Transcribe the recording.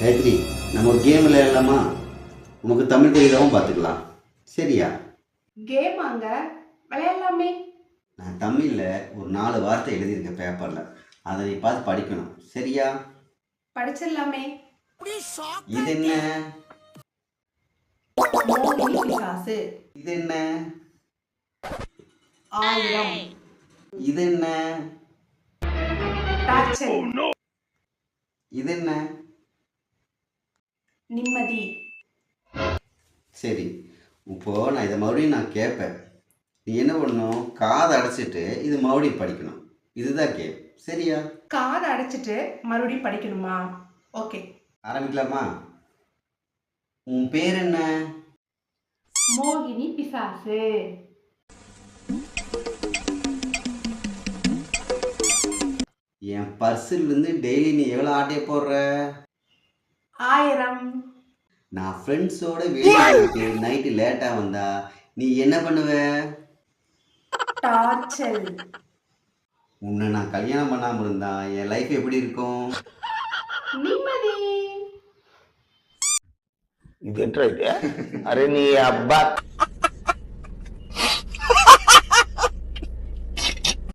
காயத்ரி, நம்ம ஒரு கேம் விளையாடலாமா? உனக்கு தமிழ் தெரியாதவும் பார்த்துக்கலாம். சரியா? கேமாங்க, விளையாடலாமே. நான் தமிழில் ஒரு 4 வார்த்தை எழுதியிருக்கேன் பேப்பரில். அதை நீ பார்த்து படிக்கணும். சரியா? படிச்சிடலாமே. இது என்ன? மோகினி பிசாசு. இது என்ன? 1000. இது என்ன? டார்ச்சல். இது என்ன? நிம்மதி. சரி, இப்போது நான் இதை மறுபடியும் நான் கேட்பேன். நீ என்ன பண்ணணும்? காதை அடைச்சிட்டு இது மறுபடியும் படிக்கணும். இதுதான் கேம். சரியா? காதை அடைச்சிட்டு மறுபடியும் படிக்கணுமா? ஓகே, ஆரம்பிக்கலாமா? உன் பேர் என்ன? மோகினி பிசாசு. என் பர்ஸிலிருந்து டெய்லி நீ எவ்வளோ ஆட்டையை போடுற? 1000. நான் ஃப்ரெண்ட்ஸோட வெளியே போயிட்டு நைட்டு லேட்டாக வந்தா நீ என்ன பண்ணுவ? டார்ச்சல். உன்னை நான் கல்யாணம் பண்ணாமல் இருந்தா என் லைஃப் எப்படி இருக்கும்? நிம்மதி. இது என்ன இது? அரே நீ அப்பா